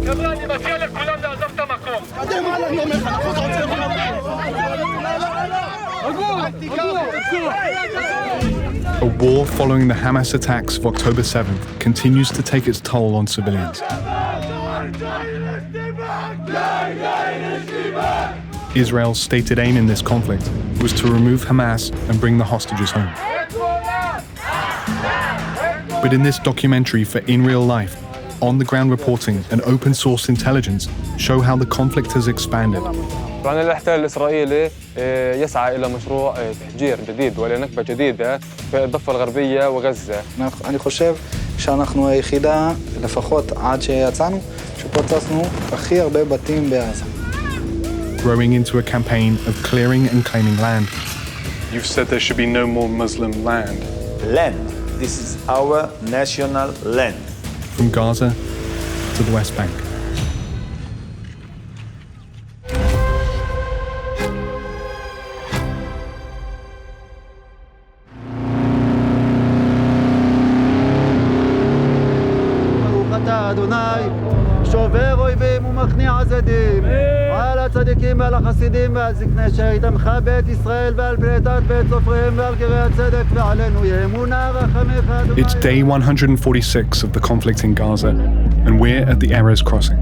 A war following the Hamas attacks of October 7th continues to take its toll on civilians. Israel's stated aim in this conflict was to remove Hamas and bring the hostages home. But in this documentary for In Real Life, on-the-ground reporting and open-source intelligence show how the conflict has expanded. طبعاً الاحتلال الإسرائيلي يسعى إلى مشروع تهجير جديد ولنكبة جديدة في الضفة الغربية وغزة. אני חושב שאנחנו היחידה, לפחות עד שיצאנו, שפוצצנו הכי הרבה בתים בעזה. Growing into a campaign of clearing and claiming land. You've said there should be no more Muslim land. Land. This is our national land. From Gaza to the West Bank. It's day 146 of the conflict in Gaza, and we're at the Erez crossing.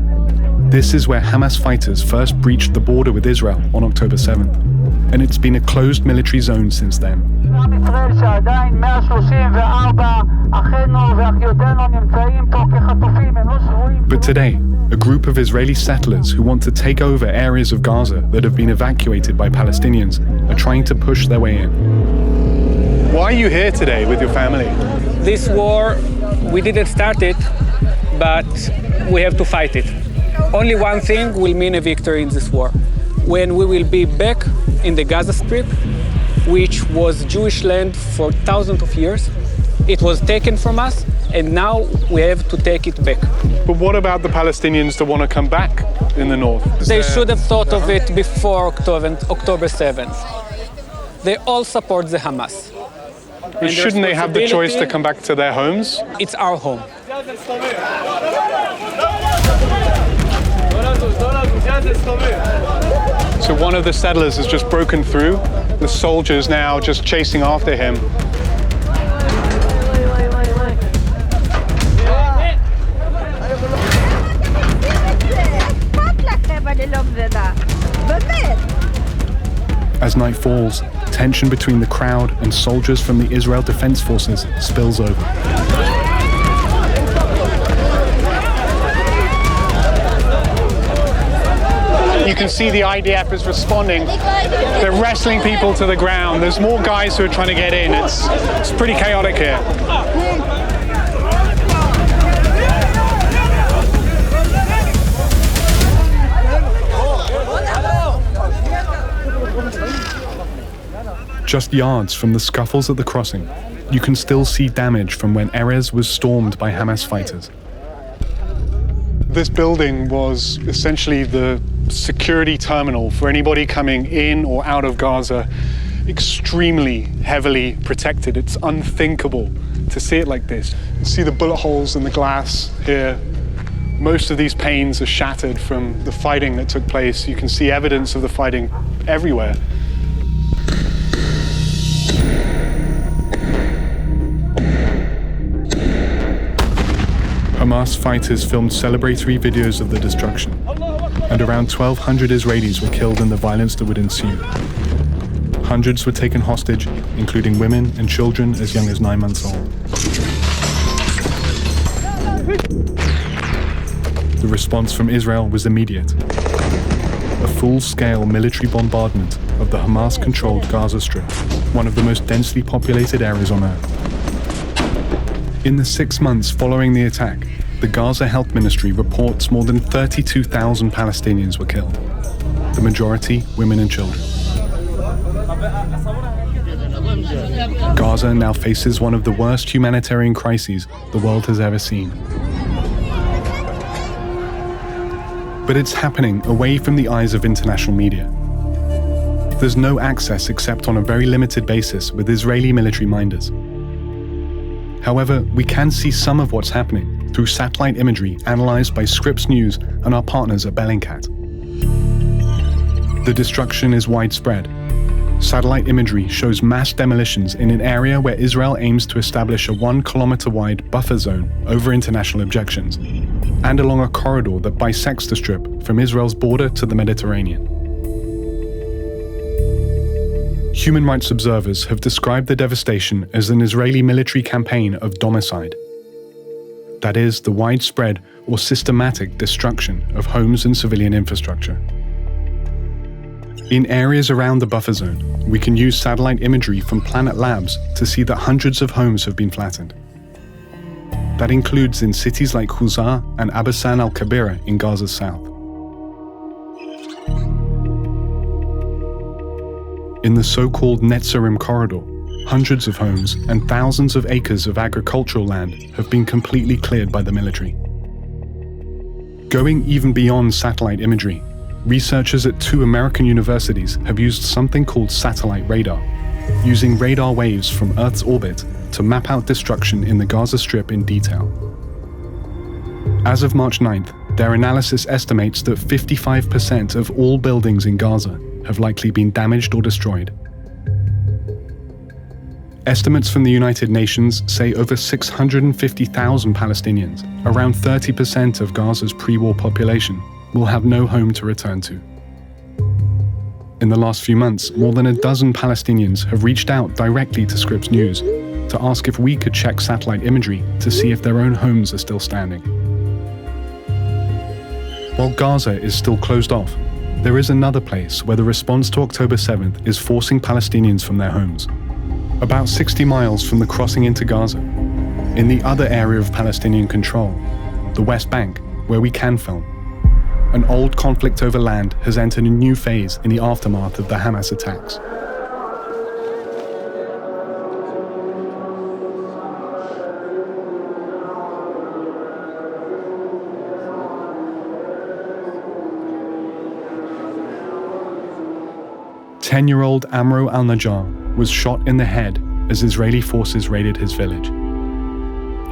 This is where Hamas fighters first breached the border with Israel on October 7th, and it's been a closed military zone since then. But today, a group of Israeli settlers who want to take over areas of Gaza that have been evacuated by Palestinians are trying to push their way in. Why are you here today with your family? This war, we didn't start it, but we have to fight it. Only one thing will mean a victory in this war. When we will be back in the Gaza Strip, which was Jewish land for thousands of years, it was taken from us, and now we have to take it back. But what about the Palestinians that want to come back in the north? They should have thought of it before October 7th. They all support the Hamas. But shouldn't they have the choice to come back to their homes? It's our home. So one of the settlers has just broken through. The soldiers now just chasing after him. As night falls, tension between the crowd and soldiers from the Israel Defense Forces spills over. You can see the IDF is responding. They're wrestling people to the ground. There's more guys who are trying to get in. It's pretty chaotic here. Just yards from the scuffles at the crossing, you can still see damage from when Erez was stormed by Hamas fighters. This building was essentially the security terminal for anybody coming in or out of Gaza, extremely heavily protected. It's unthinkable to see it like this. You see the bullet holes in the glass here. Most of these panes are shattered from the fighting that took place. You can see evidence of the fighting everywhere. Hamas fighters filmed celebratory videos of the destruction, and around 1,200 Israelis were killed in the violence that would ensue. Hundreds were taken hostage, including women and children as young as 9 months old. The response from Israel was immediate. A full-scale military bombardment of the Hamas-controlled Gaza Strip, one of the most densely populated areas on Earth. In the 6 months following the attack, the Gaza Health Ministry reports more than 32,000 Palestinians were killed, the majority women and children. Gaza now faces one of the worst humanitarian crises the world has ever seen. But it's happening away from the eyes of international media. There's no access except on a very limited basis with Israeli military minders. However, we can see some of what's happening through satellite imagery analyzed by Scripps News and our partners at Bellingcat. The destruction is widespread. Satellite imagery shows mass demolitions in an area where Israel aims to establish a 1-kilometer-wide buffer zone over international objections, and along a corridor that bisects the Strip from Israel's border to the Mediterranean. Human rights observers have described the devastation as an Israeli military campaign of domicide. That is, the widespread or systematic destruction of homes and civilian infrastructure. In areas around the buffer zone, we can use satellite imagery from Planet Labs to see that hundreds of homes have been flattened. That includes in cities like Huzar and Abasan al-Kabira in Gaza's south. In the so-called Netzarim corridor, hundreds of homes and thousands of acres of agricultural land have been completely cleared by the military. Going even beyond satellite imagery, researchers at 2 American universities have used something called satellite radar, using radar waves from Earth's orbit to map out destruction in the Gaza Strip in detail. As of March 9th, their analysis estimates that 55% of all buildings in Gaza have likely been damaged or destroyed. Estimates from the United Nations say over 650,000 Palestinians, around 30% of Gaza's pre-war population, will have no home to return to. In the last few months, more than a dozen Palestinians have reached out directly to Scripps News to ask if we could check satellite imagery to see if their own homes are still standing. While Gaza is still closed off, there is another place where the response to October 7th is forcing Palestinians from their homes. About 60 miles from the crossing into Gaza, in the other area of Palestinian control, the West Bank, where we can film, an old conflict over land has entered a new phase in the aftermath of the Hamas attacks. Ten-year-old Amro al-Najjar was shot in the head as Israeli forces raided his village.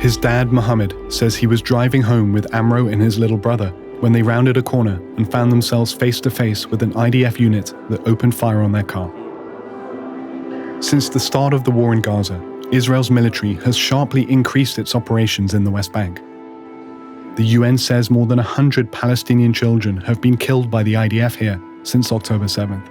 His dad, Mohammed, says he was driving home with Amro and his little brother when they rounded a corner and found themselves face-to-face with an IDF unit that opened fire on their car. Since the start of the war in Gaza, Israel's military has sharply increased its operations in the West Bank. The UN says more than 100 Palestinian children have been killed by the IDF here since October 7th.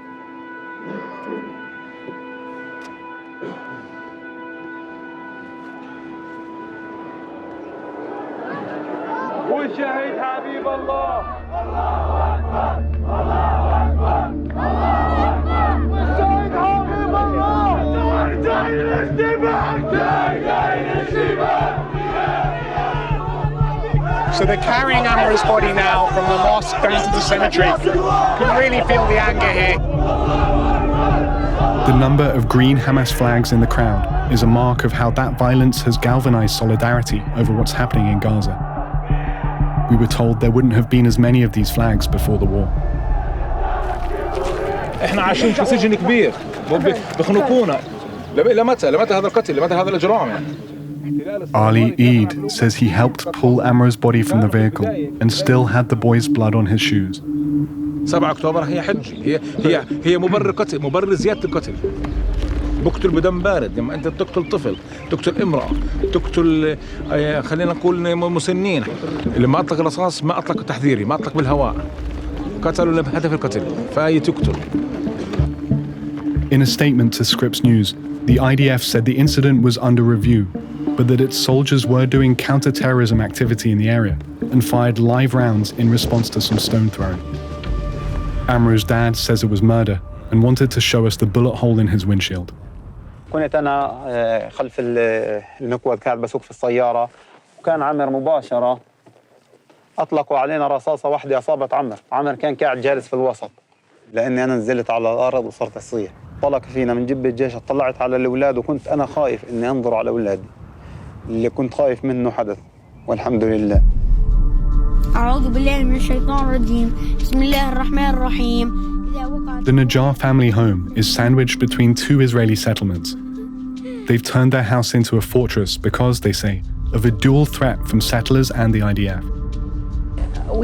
So they're carrying Amro's body now from the mosque down to the cemetery. Can really feel the anger here. The number of green Hamas flags in the crowd is a mark of how that violence has galvanized solidarity over what's happening in Gaza. We were told there wouldn't have been as many of these flags before the war. احنا عايشين في سجن كبير بخنقونا لمتى هذا القتل لمتى هذا الإجرام يعني. Ali Eid says he helped pull Amro's body from the vehicle and still had the boy's blood on his shoes. 7 أكتوبر هي حج هي مبرر قتل مبرر زيادة القتل. بقتل بدم بارد لما أنت تقتل طفل تقتل امرأة تقتل خلينا نقول مسنين. لما أطلق الرصاص ما أطلق تحذيري ما أطلق بالهواء قتلوا بهدف القتل فهي تقتل. In a statement to Scripps News, the IDF said the incident was under review, but that its soldiers were doing counter-terrorism activity in the area and fired live rounds in response to some stone throwing. Amro's dad says it was murder and wanted to show us the bullet hole in his windshield. كنت أنا خلف المكوى قاعد بسوق في السيارة وكان عمر مباشرة أطلقوا علينا رصاصة واحدة أصابت عمر كان قاعد جالس في الوسط لأني أنا نزلت على الأرض وصرت أصيح طلق فينا من جب الجيش طلعت على الأولاد وكنت أنا خايف إني أنظر على أولادي اللي كنت خايف منه حدث والحمد لله. أعوذ بالله من الشيطان الرجيم بسم الله الرحمن الرحيم. The Najjar family home is sandwiched between 2 Israeli settlements. They've turned their house into a fortress because, they say, of a dual threat from settlers and the IDF.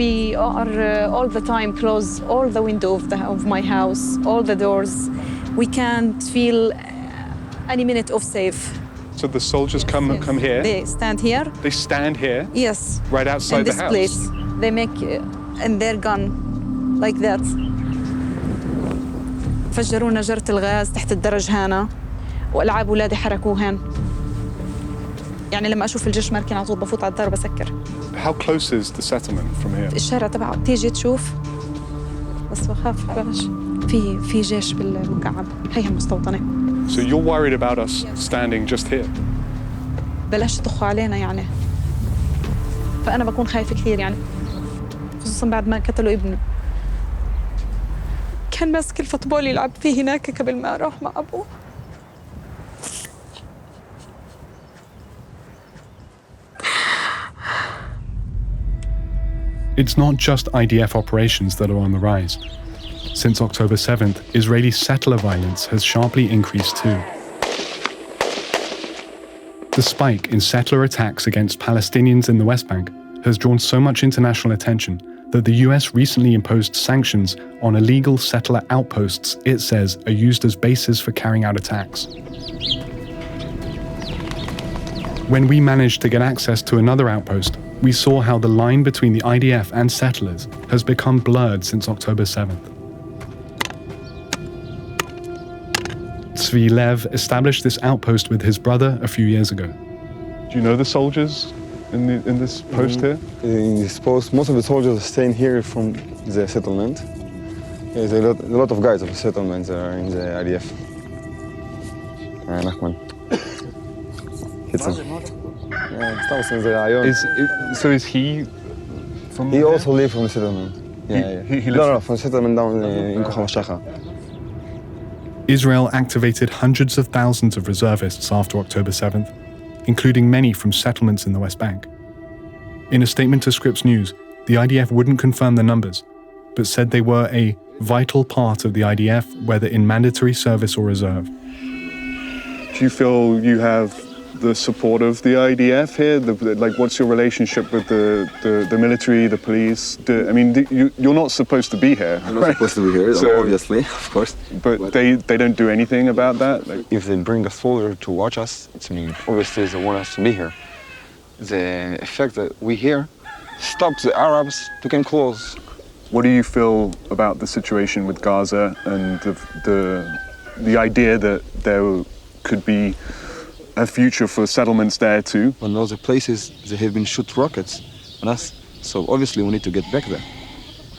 We are all the time close all the windows of my house, all the doors. We can't feel any minute of safe. So the soldiers come here? They stand here? They stand here? Yes. Right outside the house? In this place. They make, and they're gone like that. فجرونا جرة الغاز تحت الدرج هنا وألعاب أولادي حركوهن. يعني لما أشوف الجيش مركن على طول بفوت على الدار بسكر. How close is the settlement from here? الشارع تبعه بتيجي تشوف بس بخاف بلاش في جيش بالمكعب هي المستوطنة. So you're worried about us standing just here? بلاش يطخوا علينا يعني. فأنا بكون خايفة كثير يعني خصوصاً بعد ما قتلوا ابني. كان ماسك الفوتبول يلعب فيه هناك قبل ما أروح مع أبوه. It's not just IDF operations that are on the rise. Since October 7th, Israeli settler violence has sharply increased too. The spike in settler attacks against Palestinians in the West Bank has drawn so much international attention that the US recently imposed sanctions on illegal settler outposts it says are used as bases for carrying out attacks. When we managed to get access to another outpost, we saw how the line between the IDF and settlers has become blurred since October 7th. Tzvi Lev established this outpost with his brother a few years ago. Do you know the soldiers in this post here? In this post, most of the soldiers are staying here from the settlement. There's a lot of guys of the settlement that are in the IDF. Nachman. So is he from He also lives from the settlement. He No, from the settlement down in Kocham Shacha. Israel activated hundreds of thousands of reservists after October 7th, including many from settlements in the West Bank. In a statement to Scripps News, the IDF wouldn't confirm the numbers, but said they were a vital part of the IDF, whether in mandatory service or reserve. Do you feel you have the support of the IDF here? What's your relationship with the military, the police? You're not supposed to be here. I'm not supposed to be here, so, obviously, of course. But they don't do anything about that? If they bring a soldier to watch us, obviously they want us to be here. The effect that we hear stops the Arabs to come close. What do you feel about the situation with Gaza and the idea that there could be a future for settlements there too? On those places, they have been shoot rockets on us. So obviously we need to get back there.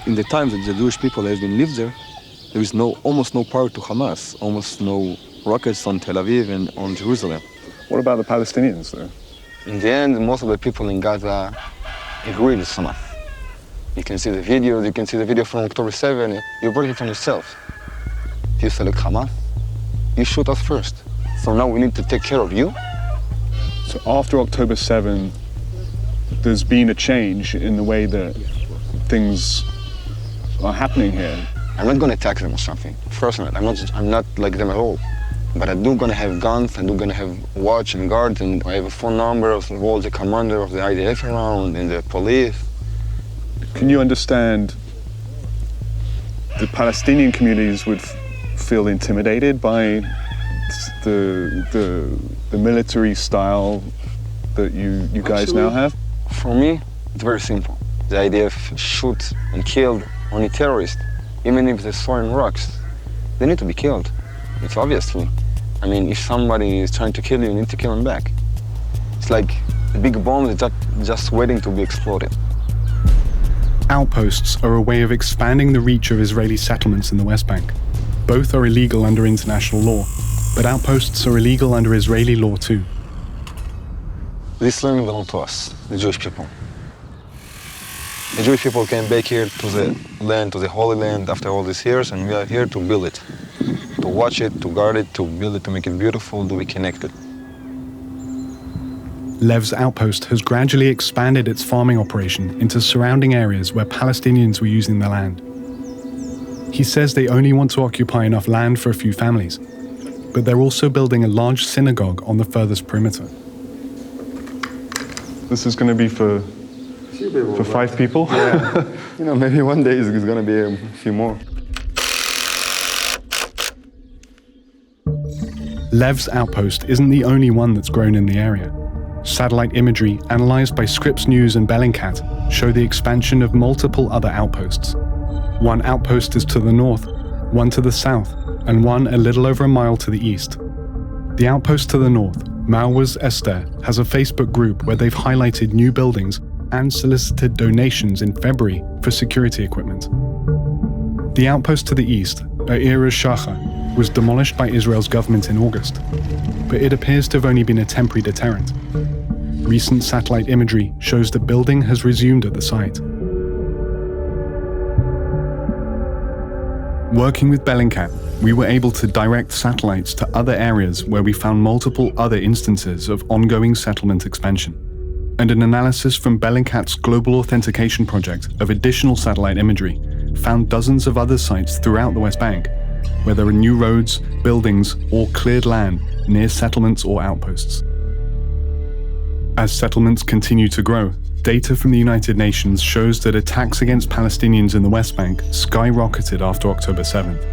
In the time that the Jewish people have been lived there, there is almost no power to Hamas, almost no rockets on Tel Aviv and on Jerusalem. What about the Palestinians though? In the end, most of the people in Gaza agree with Hamas. You can see the video from October 7, you brought it on yourself. If you select Hamas, you shoot us first. So now we need to take care of you. So after October 7, there's been a change in the way that things are happening here. I'm not going to attack them or something. Personally, I'm not like them at all. But I do going to have guns, I do going to have watch and guard, and I have a phone number of all the commander of the IDF around and the police. Can you understand the Palestinian communities would feel intimidated by the military style that you guys now have? For me, it's very simple. The IDF shoot and killed only terrorists, even if they're throwing rocks. They need to be killed. It's obviously. If somebody is trying to kill you need to kill him back. It's like a big bomb that's just waiting to be exploded. Outposts are a way of expanding the reach of Israeli settlements in the West Bank. Both are illegal under international law, but outposts are illegal under Israeli law too. This land belongs to us, the Jewish people. The Jewish people came back here to the land, to the Holy Land after all these years, and we are here to build it, to watch it, to guard it, to build it, to make it beautiful, to be connected. Lev's outpost has gradually expanded its farming operation into surrounding areas where Palestinians were using the land. He says they only want to occupy enough land for a few families, but they're also building a large synagogue on the furthest perimeter. This is going to be for 5 people? Yeah. Maybe one day it's going to be a few more. Lev's outpost isn't the only one that's grown in the area. Satellite imagery analyzed by Scripps News and Bellingcat show the expansion of multiple other outposts. One outpost is to the north, one to the south, and one a little over a mile to the east. The outpost to the north, Marwaz Esther, has a Facebook group where they've highlighted new buildings and solicited donations in February for security equipment. The outpost to the east, A'ir al-Shacha, was demolished by Israel's government in August, but it appears to have only been a temporary deterrent. Recent satellite imagery shows the building has resumed at the site. Working with Bellingcat, we were able to direct satellites to other areas where we found multiple other instances of ongoing settlement expansion. And an analysis from Bellingcat's Global Authentication Project of additional satellite imagery found dozens of other sites throughout the West Bank, where there are new roads, buildings, or cleared land near settlements or outposts. As settlements continue to grow, data from the United Nations shows that attacks against Palestinians in the West Bank skyrocketed after October 7th.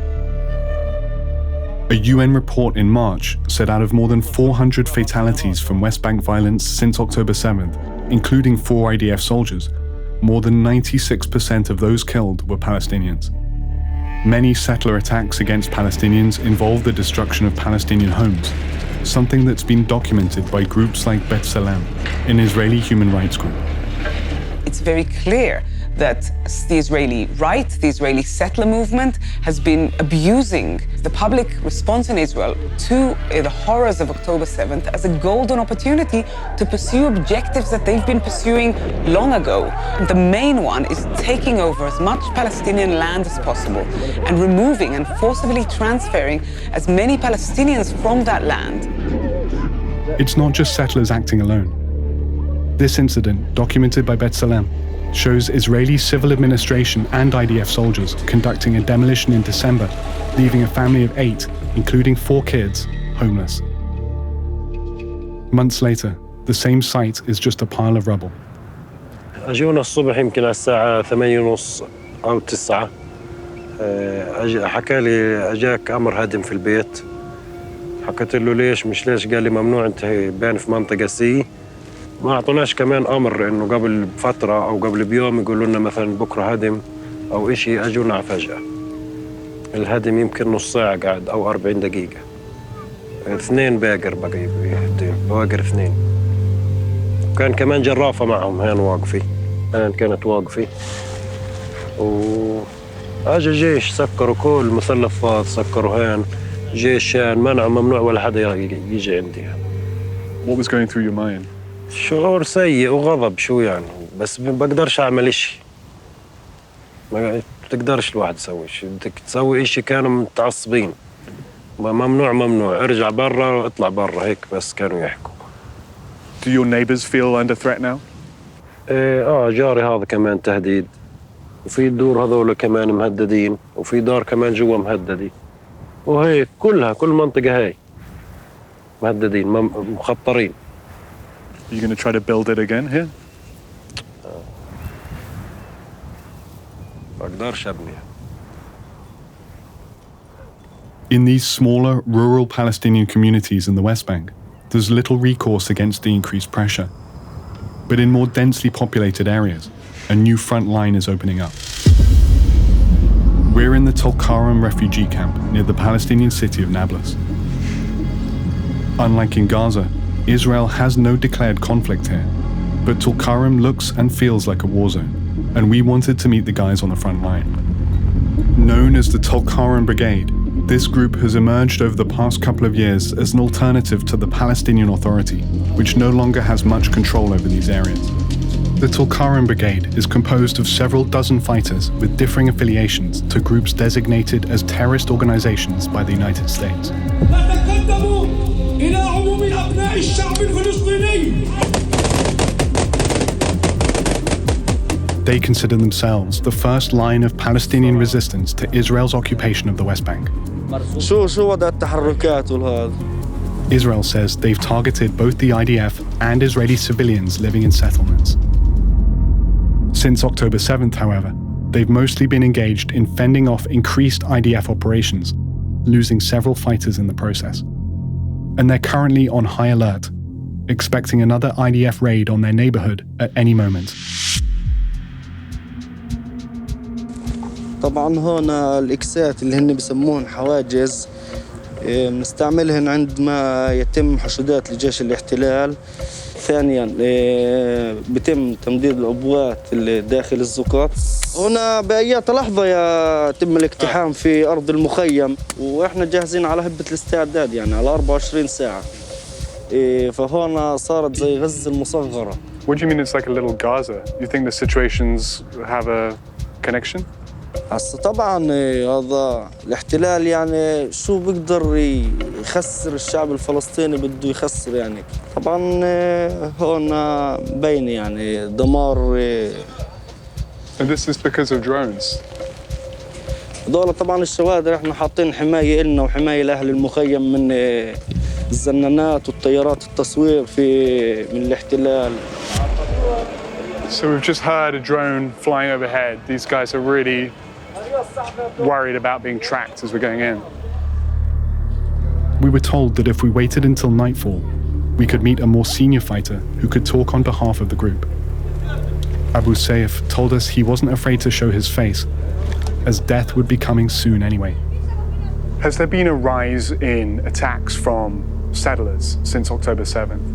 A UN report in March said out of more than 400 fatalities from West Bank violence since October 7th, including 4 IDF soldiers, more than 96% of those killed were Palestinians. Many settler attacks against Palestinians involve the destruction of Palestinian homes, something that's been documented by groups like B'Tselem, an Israeli human rights group. It's very clear that the Israeli right, the Israeli settler movement, has been abusing the public response in Israel to the horrors of October 7th as a golden opportunity to pursue objectives that they've been pursuing long ago. The main one is taking over as much Palestinian land as possible and removing and forcibly transferring as many Palestinians from that land. It's not just settlers acting alone. This incident, documented by B'Tselem, shows Israeli civil administration and IDF soldiers conducting a demolition in December, leaving a family of 8, including 4 kids, homeless. Months later, the same site is just a pile of rubble. أجونا الصبح يمكن على الساعة 8:30 أو 9. حكى لي أجاك أمر هدم في البيت. حكيت له ليش مش ليش، قال لي ممنوع أنت بين في منطقة سي. ما أعطوناش كمان أمر إنه قبل فترة أو قبل بيوم يقولوا لنا مثلا بكرة هدم أو إشي، أجونا فجأة. الهدم يمكن نص ساعة قاعد أو 40 دقيقة. 2 باقر بقي بواقر 2. وكان كمان جرافة معهم هين واقفة، كانت واقفة. وأجا جيش سكروا كل مثلثات، سكروا هين جيشان، منعوا ممنوع ولا حدا يجي عندي. What was going through your mind? شعور سيء وغضب شو يعني، بس ما بقدرش أعمل إشي. ما بتقدرش الواحد يسوي شيء، بدك تسوي إشي كانوا متعصبين. ممنوع، ارجع برا اطلع برا، هيك بس كانوا يحكوا. Do your neighbors feel under threat now? جاري هذا كمان تهديد. وفي الدور هذول كمان مهددين، وفي دار كمان جوا مهددين. وهيك كل منطقة هاي مهددين مخطرين. Are you going to try to build it again here? بقدرش أبني. In these smaller, rural Palestinian communities in the West Bank, there's little recourse against the increased pressure. But in more densely populated areas, a new front line is opening up. We're in the Tulkarem refugee camp near the Palestinian city of Nablus. Unlike in Gaza, Israel has no declared conflict here, but Tulkarem looks and feels like a war zone, and we wanted to meet the guys on the front line. Known as the Tulkarem Brigade, this group has emerged over the past couple of years as an alternative to the Palestinian Authority, which no longer has much control over these areas. The Tulkarem Brigade is composed of several dozen fighters with differing affiliations to groups designated as terrorist organizations by the United States. They consider themselves the first line of Palestinian resistance to Israel's occupation of the West Bank. Israel says they've targeted both the IDF and Israeli civilians living in settlements. Since October 7th, however, they've mostly been engaged in fending off increased IDF operations, losing several fighters in the process. And they're currently on high alert, expecting another IDF raid on their neighborhood at any moment. طبعا هون الإكسات اللي هن بسموهن حواجز بنستعملهن عندما يتم حشودات لجيش الاحتلال. ثانياً بيتم تمديد العبوات اللي داخل الزقاق. هنا بأيات لحظة يتم الاقتحام في أرض المخيم وإحنا جاهزين على هبة الاستعداد يعني على 24 ساعة. فهنا صارت زي غزة المصغرة. What do you mean it's like a little Gaza? You think the situations have a connection? هسه طبعاً هذا الاحتلال يعني شو بيقدر يخسر الشعب الفلسطيني بده يخسر يعني. طبعاً هون بين يعني دمار. And this is because of drones? هذول طبعاً الشوادر احنا حاطين حماية إلنا وحماية لأهل المخيم من الزنانات والطيارات التصوير من الاحتلال. So we've just heard a drone flying overhead. These guys are really worried about being tracked as we're going in. We were told that if we waited until nightfall, we could meet a more senior fighter who could talk on behalf of the group. Abu Saif told us he wasn't afraid to show his face, as death would be coming soon anyway. Has there been a rise in attacks from settlers since October 7th?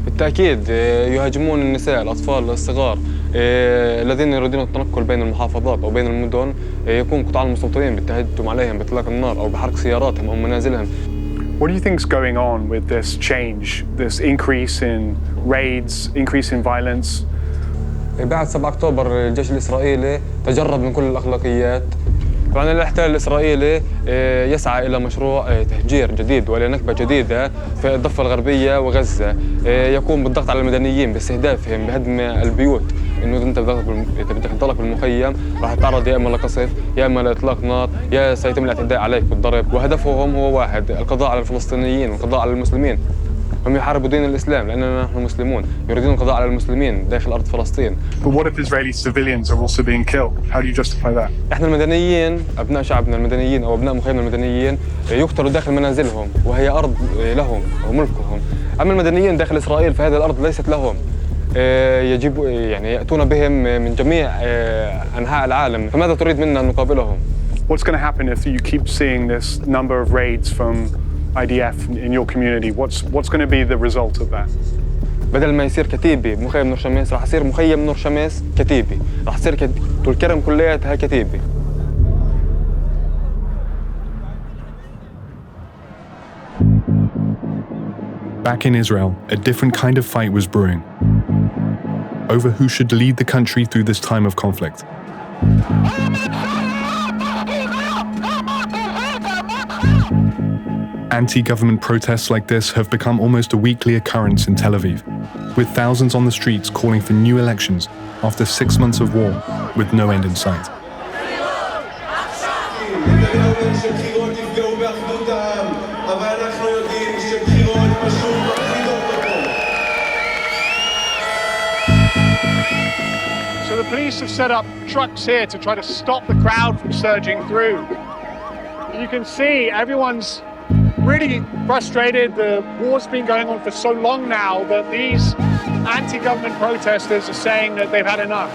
بالتأكيد يهاجمون النساء، الأطفال، الصغار الذين يريدون التنقل بين المحافظات أو بين المدن. يقوم قطاع المستوطنين بالتهجم عليهم بإطلاق النار أو بحرق سياراتهم أو منازلهم. What do you think is going on with this change, this increase in raids, increase in violence? بعد 7 أكتوبر الجيش الإسرائيلي تجرد من كل الأخلاقيات. طبعاً الاحتلال الإسرائيلي يسعى إلى مشروع تهجير جديد وإلى نكبة جديدة في الضفة الغربية وغزة. يقوم بالضغط على المدنيين باستهدافهم بهدم البيوت. إنه أنت بدك تنطلق بالمخيم راح تتعرض يا إما لقصف يا إما لإطلاق نار يا سيتم الاعتداء عليك بالضرب. وهدفهم هو واحد: القضاء على الفلسطينيين والقضاء على المسلمين. هم يحاربوا دين الإسلام لأننا نحن مسلمون، يريدون القضاء على المسلمين داخل أرض فلسطين. But what if Israeli civilians are also being killed? How do you justify that? احنا المدنيين، أبناء شعبنا المدنيين أو أبناء مخيمنا المدنيين يقتلوا داخل منازلهم وهي أرض لهم أو ملكهم. أما المدنيين داخل إسرائيل فهذه الأرض ليست لهم. يجب يعني يأتون بهم من جميع أنحاء العالم، فماذا تريد منا أن نقابلهم؟ What's going to happen if you keep seeing this number of raids from IDF in your community? What's going to be the result of that? بدل ما يصير كتيبي مخيم نور شمس راح يصير مخيم نور شمس كتيبي، راح تصير طول الكرم كلياتها كتيبي. Back in Israel, a different kind of fight was brewing over who should lead the country through this time of conflict. Anti-government protests like this have become almost a weekly occurrence in Tel Aviv, with thousands on the streets calling for new elections after 6 months of war with no end in sight. So the police have set up trucks here to try to stop the crowd from surging through. You can see everyone's really frustrated. The war's been going on for so long now that these anti-government protesters are saying that they've had enough.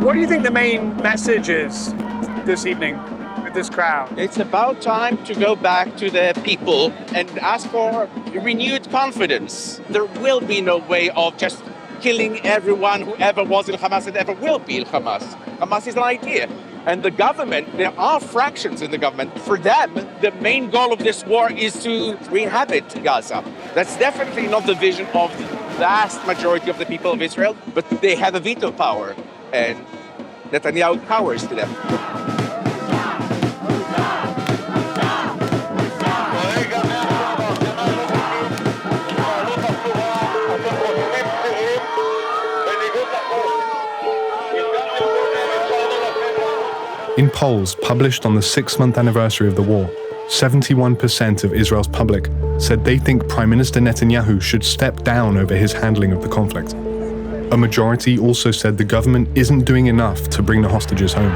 What do you think the main message is this evening with this crowd? It's about time to go back to the people and ask for renewed confidence. There will be no way of just killing everyone who ever was in Hamas and ever will be in Hamas. Hamas is an idea. And the government, there are fractions in the government. For them, the main goal of this war is to re-inhabit Gaza. That's definitely not the vision of the vast majority of the people of Israel, but they have a veto power, and Netanyahu cowers to them. polls published on the 6-month anniversary of the war, 71% of Israel's public said they think Prime Minister Netanyahu should step down over his handling of the conflict. A majority also said the government isn't doing enough to bring the hostages home.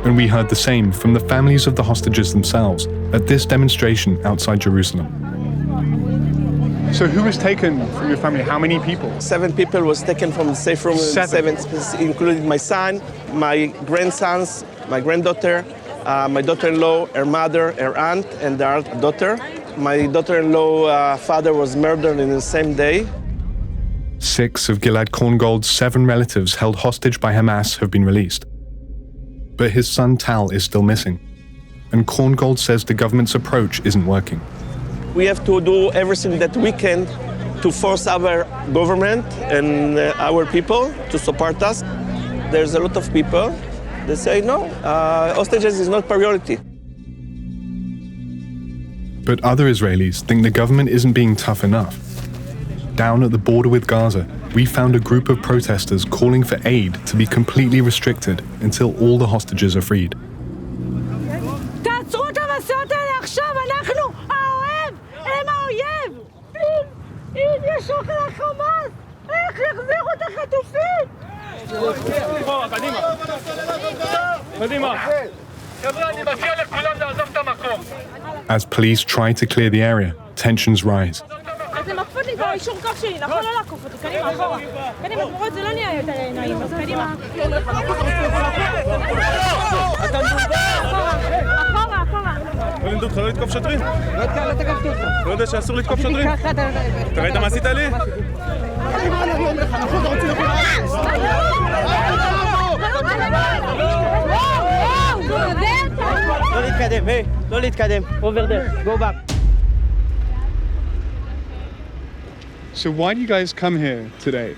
And we heard the same from the families of the hostages themselves at this demonstration outside Jerusalem. So who was taken from your family? How many people? 7 people was taken from the safe room. 7, including my son, my grandsons, my granddaughter, my daughter-in-law, her mother, her aunt, and their daughter. My daughter-in-law father was murdered in the same day. 6 of Gilad Korngold's 7 relatives held hostage by Hamas have been released. But his son Tal is still missing. And Korngold says the government's approach isn't working. We have to do everything that we can to force our government and our people to support us. There's a lot of people that say, no, hostages is not priority. But other Israelis think the government isn't being tough enough. Down at the border with Gaza, we found a group of protesters calling for aid to be completely restricted until all the hostages are freed. As police try to clear the area, tensions rise. לא לתקוף שוטרים? לא יודע שאסור לתקוף שוטרים? אתה ראית מה עשית לי? לא להתקדם, היי, לא להתקדם. Over there, go back. So why do you guys come here today?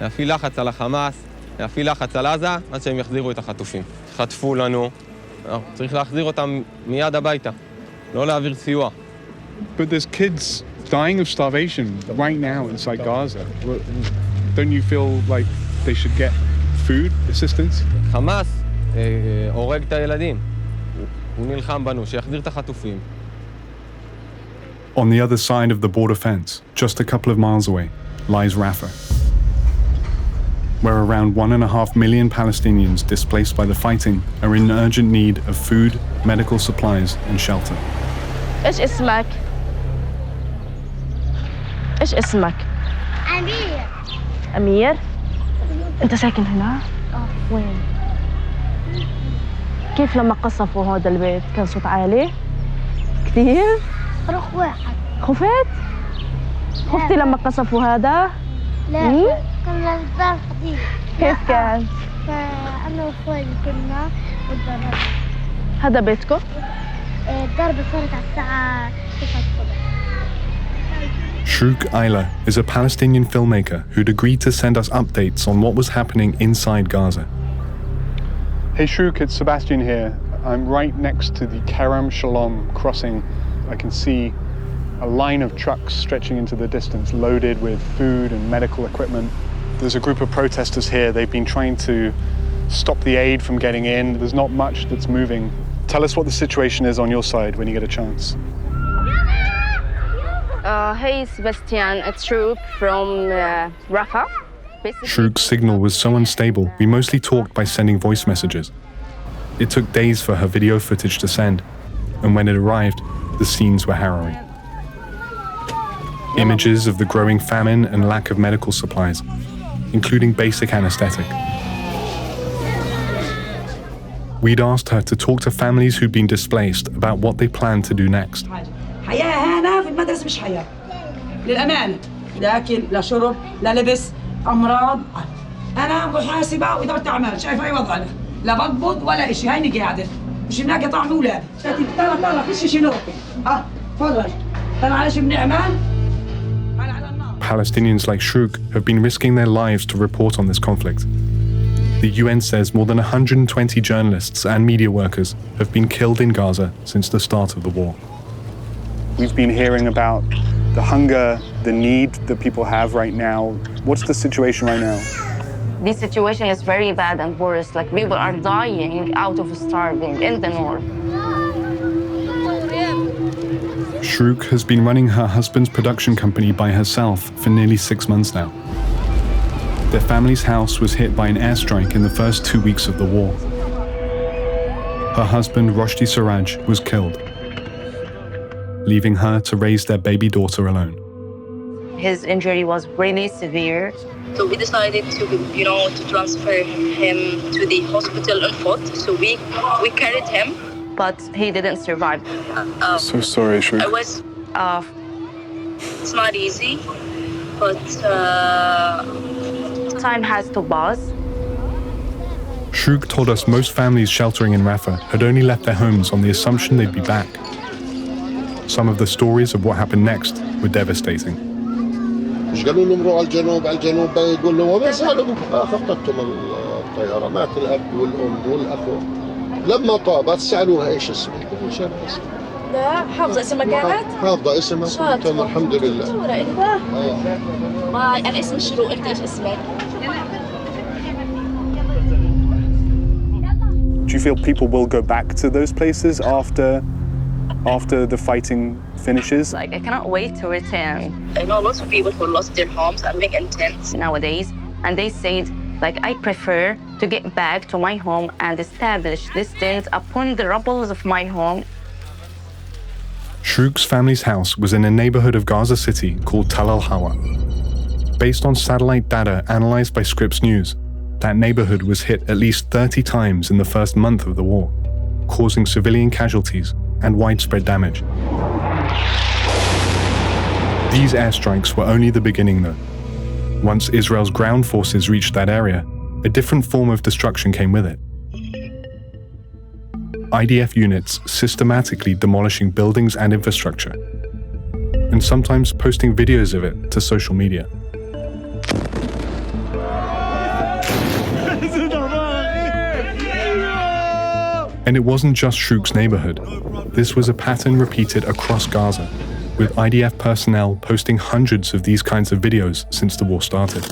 להפעיל לחץ על החמאס, להפעיל לחץ על עזה, עד שהם יחזירו את החטופים. חטפו לנו, צריך להחזיר אותם מיד הביתה, לא להעביר סיוע. But there's kids dying of starvation right now inside Gaza. Don't you feel like they should get food assistance? חמאס הורג את הילדים. הוא נלחם בנו, שיחזיר את החטופים. On the other side of the border fence, just a couple of miles away, lies Rafah, where around 1.5 million Palestinians displaced by the fighting are in urgent need of food, medical supplies, and shelter. إيش اسمك؟ إيش اسمك؟ أمير. أمير؟ أنت ساكن هنا؟ وين؟ كيف لما قصفوا هذا البيت؟ كان صوت عالي؟ كثير؟ رخ واحد. خفت؟ خفتي لما قصفوا هذا؟ لا كنا الدار خطير. كيف كان؟ فأنا وأخوي كنا والضرب. هذا بيتكم؟ الضربة صارت على الساعة 9 الصبح. Shrouk Ayla is a Palestinian filmmaker who'd agreed to send us updates on what was happening inside Gaza. Hey Shrouk, it's Sebastian here. I'm right next to the Kerem Shalom crossing. I can see a line of trucks stretching into the distance, loaded with food and medical equipment. There's a group of protesters here. They've been trying to stop the aid from getting in. There's not much that's moving. Tell us what the situation is on your side when you get a chance. Hey Sebastian, it's Shrouk from Rafah. Shrouk's signal was so unstable, we mostly talked by sending voice messages. It took days for her video footage to send, and when it arrived, the scenes were harrowing. Images of the growing famine and lack of medical supplies, including basic anesthetic. We'd asked her to talk to families who'd been displaced about what they planned to do next. حياة هنا في المدرسة مش حياة للأمانة لا أكل لا شرب لا لبس أمراض أنا محاسبة وإدارة أعمال شايفة أي وضع أنا لا بقبض ولا إشي هيني قاعدة مش هناك طعم أولادي طلع فيش شيء نوكي تفضل طلع على شيء من أعمال. Palestinians like Shrouk have been risking their lives to report on this conflict. The UN says more than 120 journalists and media workers have been killed in Gaza since the start of the war. We've been hearing about the hunger, the need that people have right now. What's the situation right now? This situation is very bad and worse. Like, people are dying out of starving in the north. Shrouk has been running her husband's production company by herself for nearly 6 months now. Their family's house was hit by an airstrike in the first 2 weeks of the war. Her husband, Roshdi Siraj, was killed, leaving her to raise their baby daughter alone. His injury was really severe. So we decided to, to transfer him to the hospital on foot. So we carried him. But he didn't survive. So sorry, Shrouk. It's not easy, but time has to pass. Shrouk told us most families sheltering in Rafah had only left their homes on the assumption they'd be back. Some of the stories of what happened next were devastating. مش قالوا لهم روحوا على الجنوب يقول لهم وما سالوا خطتهم الطياره مات الاب والام والاخ لما طابت سالوها ايش اسمك؟ ايش اسمك؟ لا حافظه اسمها كانت؟ حافظه اسمها تمام الحمد لله. انا اسمي شروق انت ايش اسمك؟ Do you feel people will go back to those places after the fighting finishes? Like, I cannot wait to return. I know lots of people who lost their homes are living in tents nowadays, and they said, like, I prefer to get back to my home and establish this tent upon the rubble of my home. Shrouk's family's house was in a neighborhood of Gaza City called Tal al-Hawa. Based on satellite data analyzed by Scripps News, that neighborhood was hit at least 30 times in the first month of the war, causing civilian casualties and widespread damage. These airstrikes were only the beginning, though. Once Israel's ground forces reached that area, a different form of destruction came with it. IDF units systematically demolishing buildings and infrastructure, and sometimes posting videos of it to social media. And it wasn't just Shrouk's neighborhood. This was a pattern repeated across Gaza, with IDF personnel posting hundreds of these kinds of videos since the war started.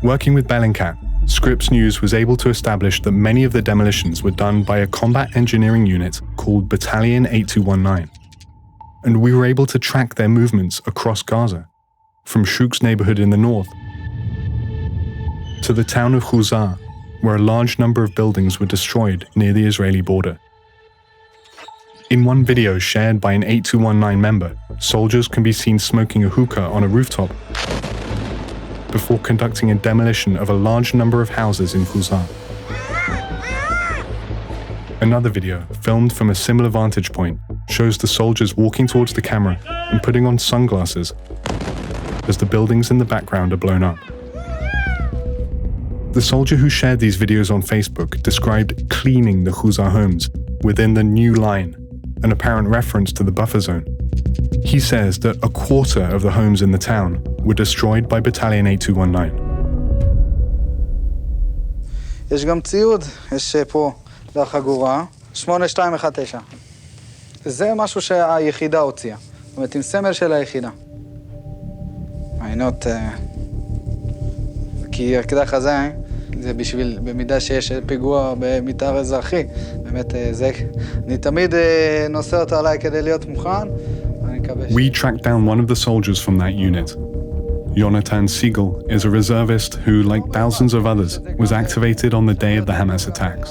Working with Bellingcat, Scripps News was able to establish that many of the demolitions were done by a combat engineering unit called Battalion 8219. And we were able to track their movements across Gaza, from Shrouk's neighborhood in the north to the town of Khuzar, where a large number of buildings were destroyed near the Israeli border. In one video shared by an 8219 member, soldiers can be seen smoking a hookah on a rooftop before conducting a demolition of a large number of houses in Khuzar. Another video, filmed from a similar vantage point, shows the soldiers walking towards the camera and putting on sunglasses as the buildings in the background are blown up. The soldier who shared these videos on Facebook described cleaning the Khuzar homes within the new line, an apparent reference to the buffer zone. He says that a quarter of the homes in the town were destroyed by Battalion 8219. יש גם ציוד, יש פה לחגורה, 8219. זה משהו שהיחידה הוציאה. זאת אומרת, עם סמל של היחידה. מעיינות, כי הקדח הזה, זה בשביל, במידה שיש פיגוע במתאר אזרחי, באמת זה, אני תמיד נושא אותו עליי כדי להיות מוכן, ואני מקווה We tracked down one of the soldiers from that unit. Yonatan Siegel is a reservist who, like thousands of others, was activated on the day of the Hamas attacks.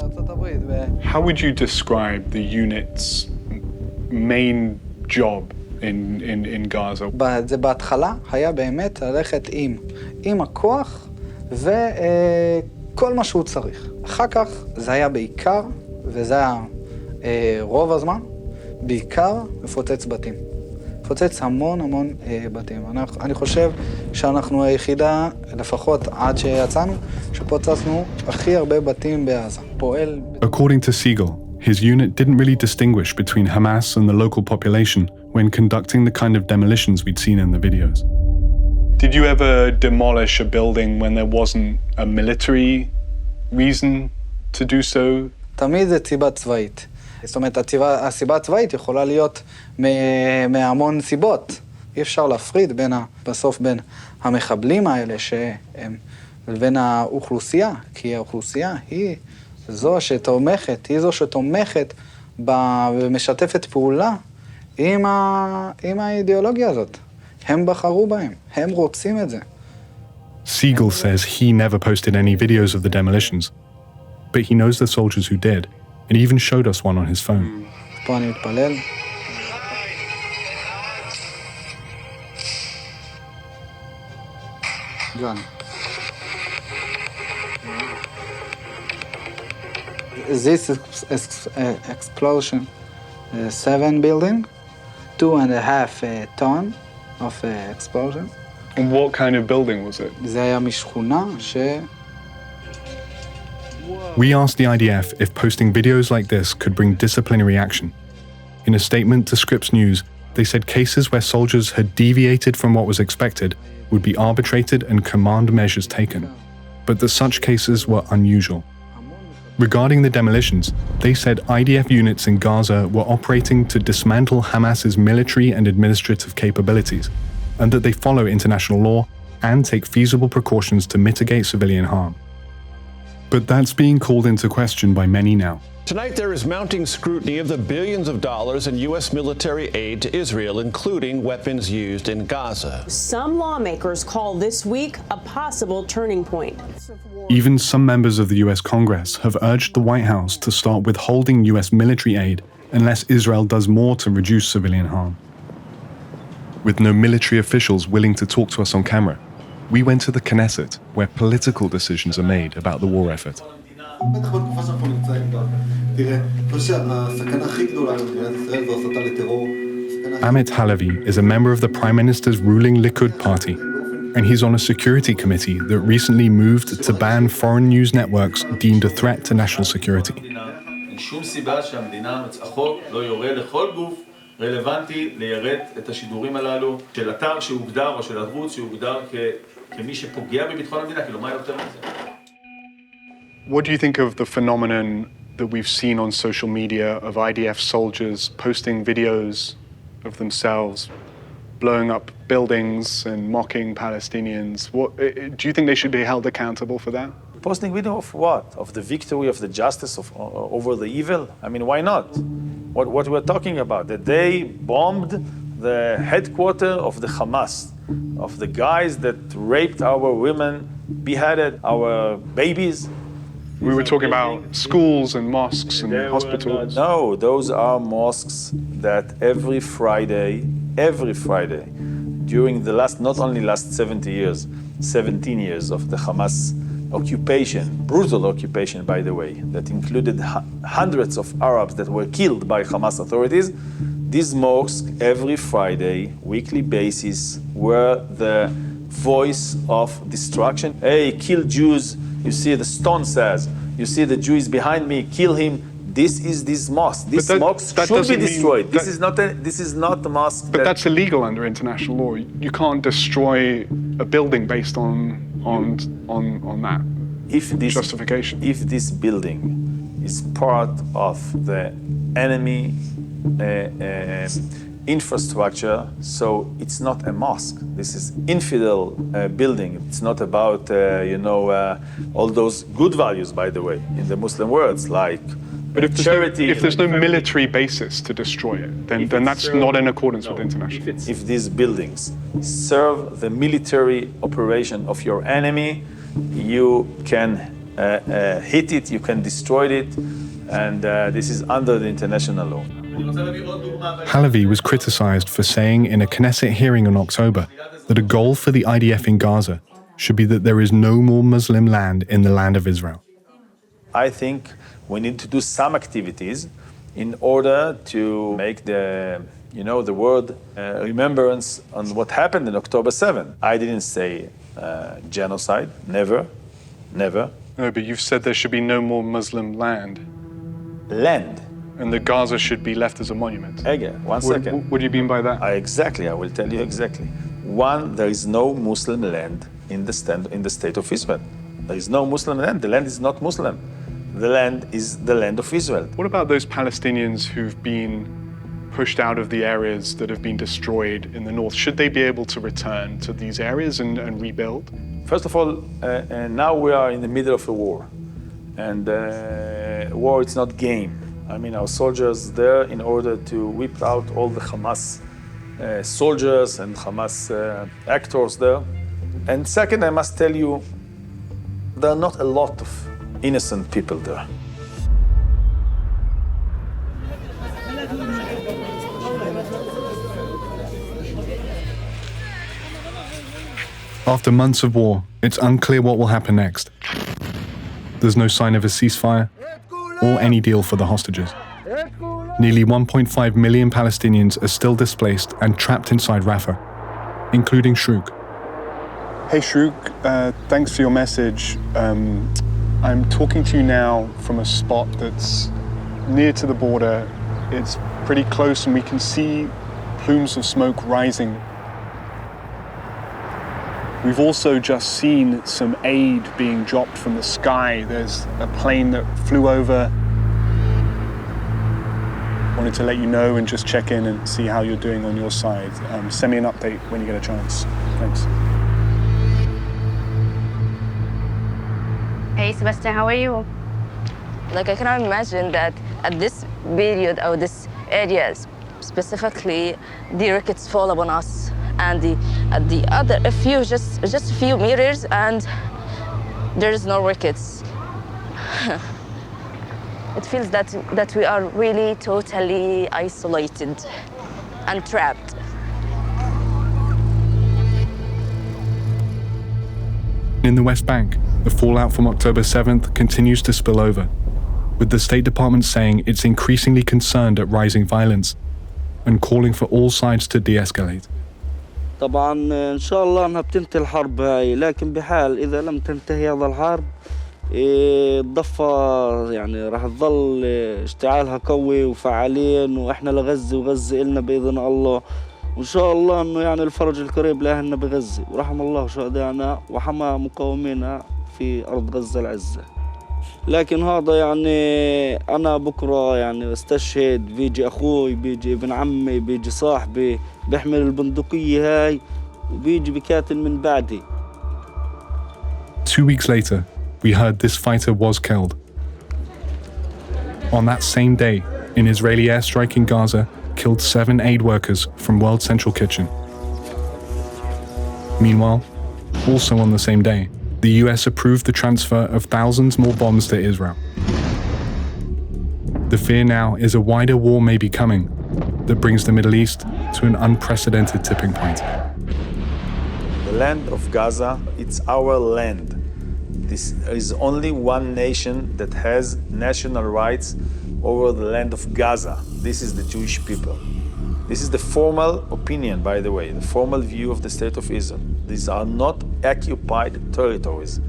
How would you describe the unit's main job in Gaza? זה בהתחלה היה באמת ללכת עם הכוח וכל מה שהוא צריך. אחר כך זה היה בעיקר, וזה היה רוב הזמן, בעיקר לפוצץ בתים. לפוצץ המון בתים. אני חושב שאנחנו היחידה, לפחות עד שיצאנו, שפוצצנו הכי הרבה בתים בעזה. פועל... According to Siegel, his unit didn't really distinguish between Hamas and the local population when conducting the kind of demolitions we'd seen in the videos. Did you ever demolish a building when there wasn't a military reason to do so? תמיד זה סיבה צבאית. זאת אומרת, הסיבה הצבאית יכולה להיות מהמון סיבות. אי אפשר להפריד בסוף בין המחבלים האלה לבין האוכלוסייה, כי האוכלוסייה היא זו שתומכת ומשתפת פעולה עם האידיאולוגיה הזאת. הם בחרו בהם, הם רוצים את זה. Siegel says he never posted any videos of the demolitions, but he knows the soldiers who did, and he even showed us one on his phone. פה אני מתפלל. John. This explosion, 7 building, 2.5 ton of explosion. And what kind of building was it? זה היה משכונה We asked the IDF if posting videos like this could bring disciplinary action. In a statement to Scripps News, they said cases where soldiers had deviated from what was expected would be arbitrated and command measures taken, but that such cases were unusual. Regarding the demolitions, they said IDF units in Gaza were operating to dismantle Hamas's military and administrative capabilities, and that they follow international law and take feasible precautions to mitigate civilian harm. But that's being called into question by many now. Tonight there is mounting scrutiny of the billions of dollars in U.S. military aid to Israel, including weapons used in Gaza. Some lawmakers call this week a possible turning point. Even some members of the U.S. Congress have urged the White House to start withholding U.S. military aid unless Israel does more to reduce civilian harm. With no military officials willing to talk to us on camera, we went to the Knesset, where political decisions are made about the war effort. בטח בתקופה שאנחנו נמצאים בה. תראה, הסכנה הכי גדולה למדינת ישראל זו הסתה לטרור. Amit Halavi is a member of the Prime Minister's ruling Likud party, and he's on a security committee that recently moved to ban foreign news networks deemed a threat to national security. אין שום סיבה שהמדינה, החוק, לא יורה לכל גוף רלוונטי ליירט את השידורים הללו של אתר שהוגדר או של ערוץ שהוגדר כמי שפוגע בביטחון המדינה, כאילו מה יותר מזה? What do you think of the phenomenon that we've seen on social media of IDF soldiers posting videos of themselves blowing up buildings and mocking Palestinians? Do you think they should be held accountable for that? Posting video of what? Of the victory of the justice over the evil? I mean, why not? What we're talking about, that they bombed the headquarters of the Hamas, of the guys that raped our women, beheaded our babies. We were talking about schools and mosques and hospitals. No, those are mosques that every Friday, during the not only last 17 years of the Hamas occupation, brutal occupation, by the way, that included hundreds of Arabs that were killed by Hamas authorities. These mosques, every Friday, weekly basis, were the voice of destruction. Hey, kill Jews. You see the stone says, you see the Jew is behind me, kill him. This is this mosque. This mosque should be destroyed. This is not a mosque. But that's illegal under international law. You can't destroy a building based on that justification. If this building is part of the enemy infrastructure, so it's not a mosque. This is infidel building. It's not about all those good values, by the way, in the Muslim words, like charity. If there's no military basis to destroy it, then that's not in accordance with international. If these buildings serve the military operation of your enemy, you can hit it, you can destroy it, and this is under the international law. Halavi was criticized for saying in a Knesset hearing in October that a goal for the IDF in Gaza should be that there is no more Muslim land in the land of Israel. I think we need to do some activities in order to make the world remembrance on what happened in October 7. I didn't say genocide, never. No, but you've said there should be no more Muslim land. Land. And that Gaza should be left as a monument. Again, one second. What do you mean by that? I will tell you exactly. One, there is no Muslim land in the state of Israel. There is no Muslim land. The land is not Muslim. the land is the land of Israel. What about those Palestinians who've been pushed out of the areas that have been destroyed in the north? Should they be able to return to these areas and rebuild? First of all, now we are in the middle of a war. And war, it's not game. I mean, our soldiers there in order to whip out all the Hamas soldiers and Hamas actors there. And second, I must tell you, there are not a lot of innocent people there. After months of war, it's unclear what will happen next. There's no sign of a ceasefire or any deal for the hostages. Nearly 1.5 million Palestinians are still displaced and trapped inside Rafah, including Shrouk. Hey Shrouk, thanks for your message. I'm talking to you now from a spot that's near to the border. It's pretty close and we can see plumes of smoke rising. We've also just seen some aid being dropped from the sky. There's a plane that flew over. Wanted to let you know and just check in and see how you're doing on your side. Send me an update when you get a chance. Thanks. Hey Sebastian, how are you? Like I cannot imagine that at this period or this area specifically, the rockets fall upon us, and the other just a few meters, and there is no rockets. It feels that we are really totally isolated and trapped. In the West Bank, the fallout from October 7th continues to spill over, with the State Department saying it's increasingly concerned at rising violence and calling for all sides to de-escalate. طبعا إن شاء الله أنها بتنتهي الحرب هاي، لكن بحال إذا لم تنتهي هذا الحرب الضفة يعني راح تظل اشتعالها قوي وفعالين، وإحنا لغزة وغزة إلنا بإذن الله، وإن شاء الله إنه يعني الفرج القريب لأهلنا بغزة، ورحم الله شهدائنا وحمى مقاومينا في أرض غزة العزة. لكن هذا يعني أنا بكرة يعني استشهد، بيجي أخوي، بيجي ابن عمي، بيجي صاحبي بيحمل البندقية هاي وبيجي بكاتل من بعدي. 2 weeks later, we heard this fighter was killed. On that same day, an Israeli airstrike in Gaza killed 7 aid workers from World Central Kitchen. Meanwhile, also on the same day, the US approved the transfer of thousands more bombs to Israel. The fear now is a wider war may be coming that brings the Middle East to an unprecedented tipping point. The land of Gaza, it's our land. This is only one nation that has national rights over the land of Gaza. This is the Jewish people. This is the formal opinion, by the way, the formal view of the State of Israel. These are not occupied territories.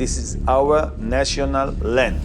This is our national land.